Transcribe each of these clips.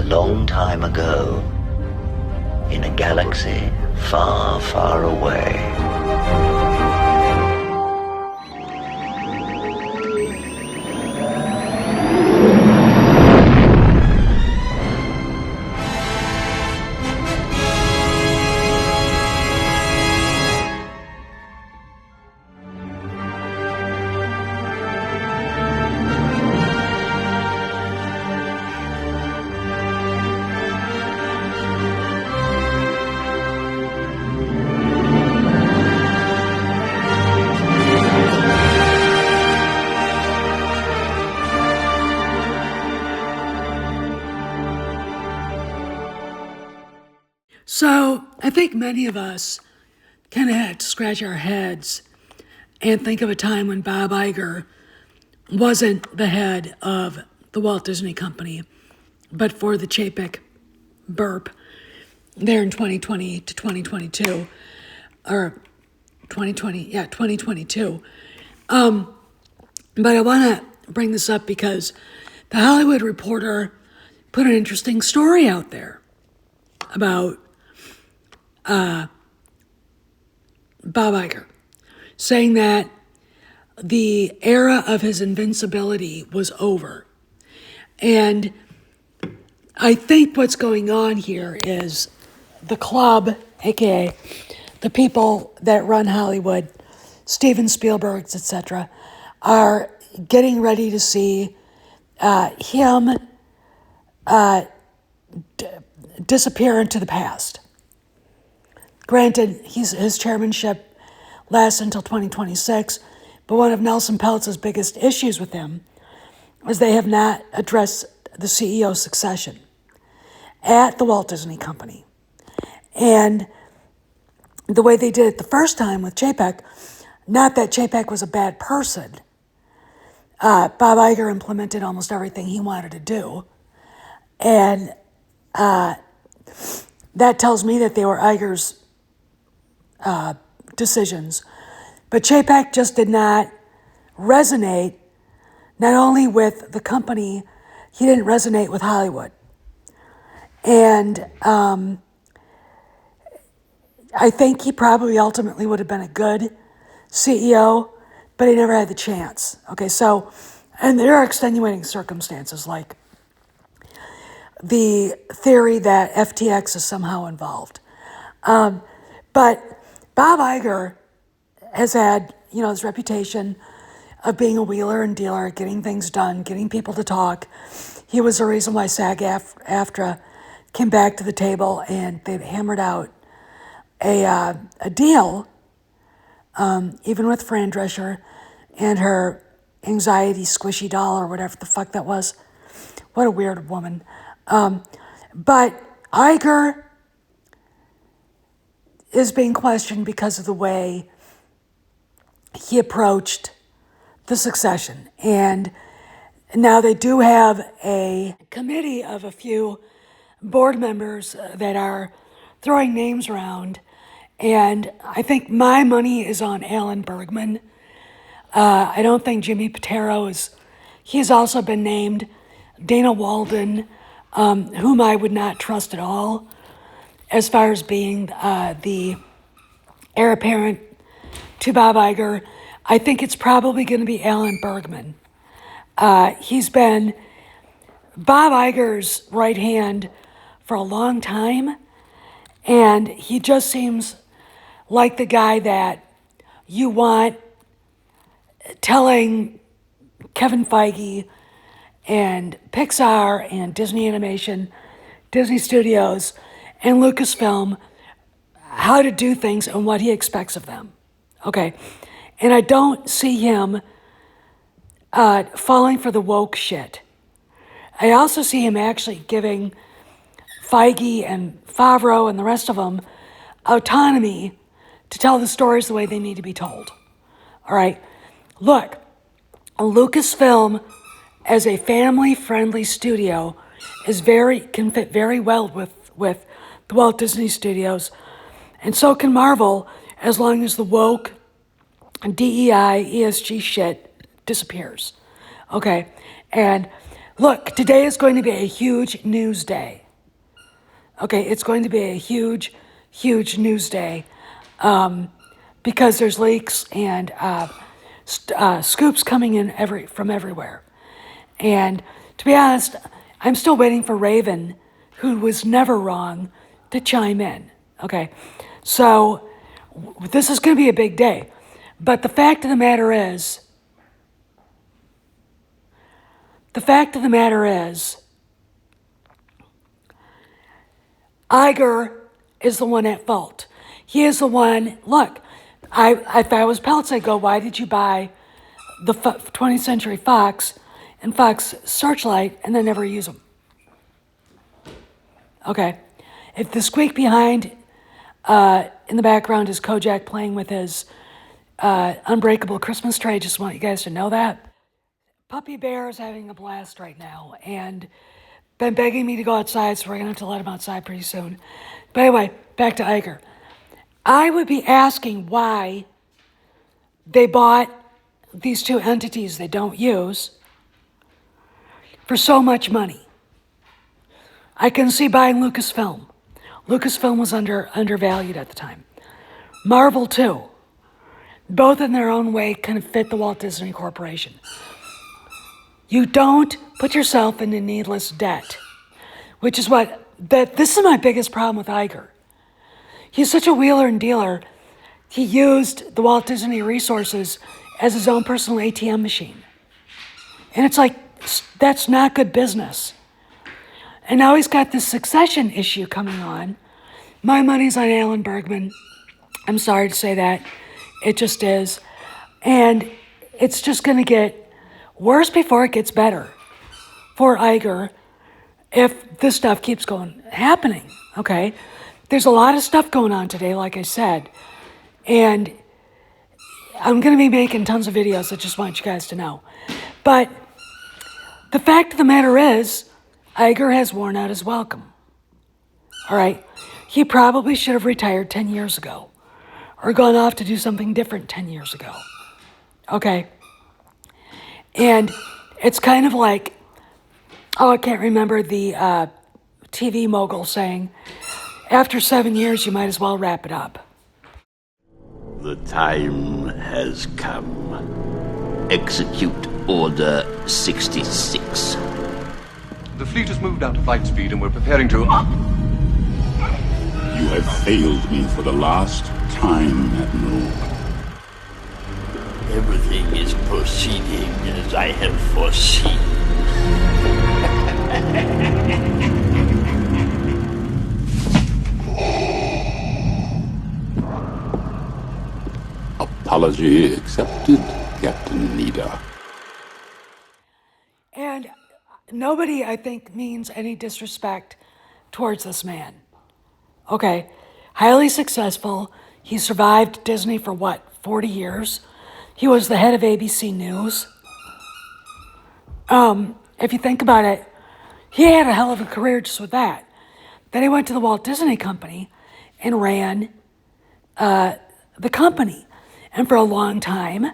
long time ago, in a galaxy far, far away. So I think many of us kind of had to scratch our heads and think of a time when Bob Iger wasn't the head of the Walt Disney Company, but for the Chapek burp there in 2020 to 2022, or 2022. But I want to bring this up because the Hollywood Reporter put an interesting story out there about Bob Iger, saying that the era of his invincibility was over. And I think what's going on here is the club, aka the people that run Hollywood, Steven Spielberg's, etc., are getting ready to see him disappear into the past. Granted, his chairmanship lasts until 2026, but one of Nelson Peltz's biggest issues with him is they have not addressed the CEO succession at the Walt Disney Company. And the way they did it the first time with Chapek, not that Chapek was a bad person. Bob Iger implemented almost everything he wanted to do. And that tells me that they were Iger's decisions. But Chapek just did not resonate, not only with the company, he didn't resonate with Hollywood. And I think he probably ultimately would have been a good CEO, but he never had the chance. Okay, so, and there are extenuating circumstances like the theory that FTX is somehow involved. But Bob Iger has had, his reputation of being a wheeler and dealer, getting things done, getting people to talk. He was the reason why SAG-AFTRA came back to the table and they hammered out a deal, even with Fran Drescher and her anxiety squishy doll or whatever the fuck that was. What a weird woman. But Iger is being questioned because of the way he approached the succession. And now they do have a committee of a few board members that are throwing names around. And I think my money is on Alan Bergman. I don't think Jimmy Pitaro he's also been named. Dana Walden, whom I would not trust at all as far as being the heir apparent to Bob Iger. I think it's probably going to be Alan Bergman. He's been Bob Iger's right hand for a long time, and he just seems like the guy that you want telling Kevin Feige and Pixar and Disney Animation, Disney Studios, and Lucasfilm how to do things and what he expects of them. Okay. And I don't see him falling for the woke shit. I also see him actually giving Feige and Favreau and the rest of them autonomy to tell the stories the way they need to be told. All right. Look, Lucasfilm as a family-friendly studio can fit very well with the Walt Disney Studios, and so can Marvel, as long as the woke DEI, ESG shit disappears. Okay, and Look, today is going to be a huge news day. Okay, it's going to be a huge, huge news day because there's leaks and scoops coming in from everywhere. And to be honest, I'm still waiting for Raven, who was never wrong, to chime in. Okay, so this is going to be a big day. But the fact of the matter is, Iger is the one at fault. He is the one, look, if I was Peltz, I'd go, why did you buy the 20th Century Fox and Fox Searchlight and then never use them? Okay. If the squeak behind in the background is Kojak playing with his unbreakable Christmas tree, I just want you guys to know that. Puppy Bear is having a blast right now and been begging me to go outside, so we're going to have to let him outside pretty soon. But anyway, back to Iger. I would be asking why they bought these two entities they don't use for so much money. I can see buying Lucasfilm. Lucasfilm was undervalued at the time. Marvel too. Both in their own way kind of fit the Walt Disney Corporation. You don't put yourself into needless debt, which is this is my biggest problem with Iger. He's such a wheeler and dealer. He used the Walt Disney resources as his own personal ATM machine. And it's like, that's not good business. And now he's got this succession issue coming on. My money's on Alan Bergman. I'm sorry to say that. It just is. And it's just going to get worse before it gets better for Iger if this stuff keeps happening, okay? There's a lot of stuff going on today, like I said, and I'm going to be making tons of videos. I just want you guys to know. But the fact of the matter is, Iger has worn out his welcome, all right? He probably should have retired 10 years ago or gone off to do something different 10 years ago, okay? And it's kind of like, I can't remember the TV mogul saying, after 7 years, you might as well wrap it up. The time has come. Execute Order 66. The fleet has moved out to flight speed and we're preparing to... You have failed me for the last time, Admiral. Everything is proceeding as I have foreseen. Apology accepted, Captain Nida. And nobody, I think, means any disrespect towards this man. Okay, highly successful. He survived Disney for 40 years? He was the head of ABC News. If you think about it, he had a hell of a career just with that. Then he went to the Walt Disney Company and ran the company. And for a long time,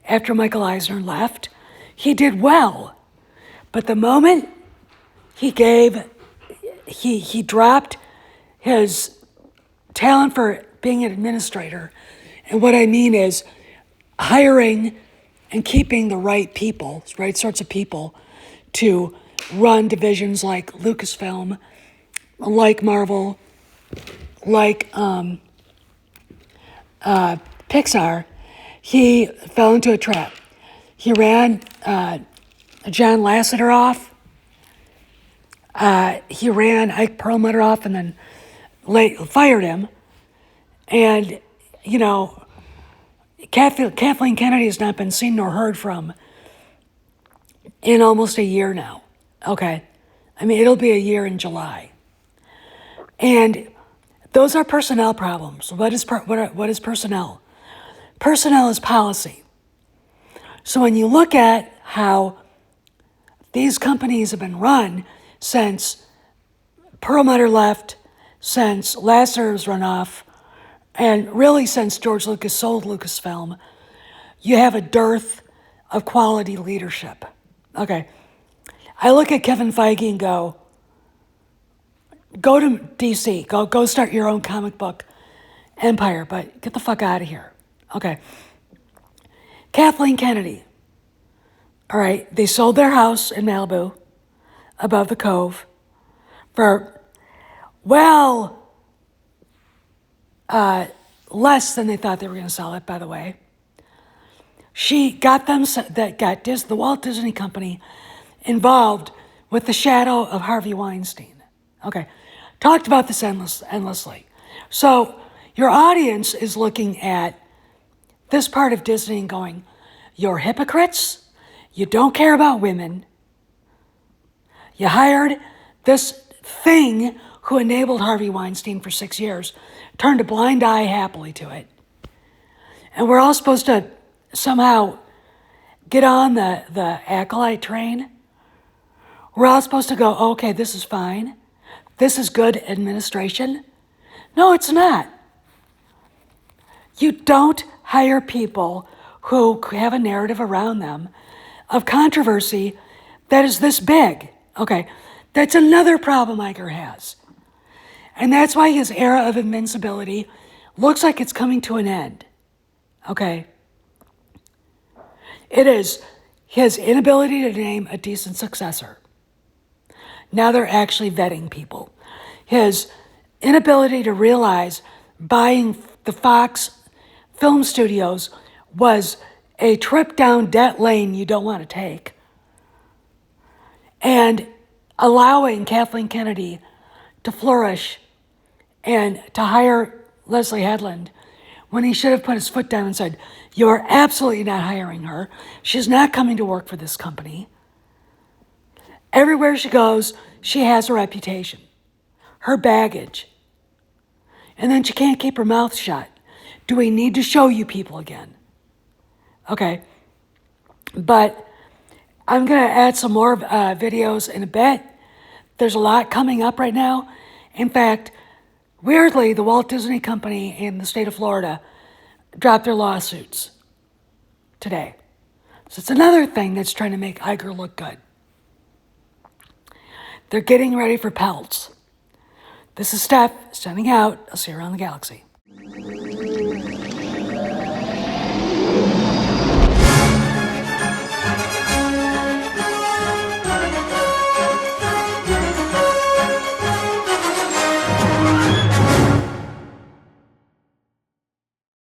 after Michael Eisner left, he did well. But the moment he dropped his talent for being an administrator, and what I mean is hiring and keeping the right people, right sorts of people, to run divisions like Lucasfilm, like Marvel, like Pixar, he fell into a trap. He ran John Lasseter off. He ran Ike Perlmutter off and then fired him. And, you know, Kathleen Kennedy has not been seen nor heard from in almost a year now. Okay. I mean, it'll be a year in July. And those are personnel problems. What is personnel? Personnel is policy. So when you look at how these companies have been run since Perlmutter left, since Lasseter was run off, and really since George Lucas sold Lucasfilm, you have a dearth of quality leadership. Okay. I look at Kevin Feige and go to DC, go start your own comic book empire, but get the fuck out of here. Okay. Kathleen Kennedy. All right, they sold their house in Malibu above the Cove for, well, less than they thought they were going to sell it, by the way. She got the Walt Disney Company involved with the shadow of Harvey Weinstein. Okay, talked about this endlessly. So your audience is looking at this part of Disney and going, you're hypocrites. You don't care about women. You hired this thing who enabled Harvey Weinstein for 6 years, turned a blind eye happily to it. And we're all supposed to somehow get on the acolyte train. We're all supposed to go, okay, this is fine. This is good administration. No, it's not. You don't hire people who have a narrative around them of controversy that is this big. Okay, that's another problem Iger has. And that's why his era of invincibility looks like it's coming to an end. Okay? It is his inability to name a decent successor. Now they're actually vetting people. His inability to realize buying the Fox film studios was a trip down debt lane you don't want to take. And allowing Kathleen Kennedy to flourish and to hire Leslie Headland when he should have put his foot down and said, you're absolutely not hiring her. She's not coming to work for this company. Everywhere she goes, she has a reputation, her baggage. And then she can't keep her mouth shut. Do we need to show you people again? Okay. But I'm going to add some more videos in a bit. There's a lot coming up right now. In fact, weirdly, the Walt Disney Company in the state of Florida dropped their lawsuits today. So it's another thing that's trying to make Iger look good. They're getting ready for pelts. This is Steph, signing out. I'll see you around the galaxy.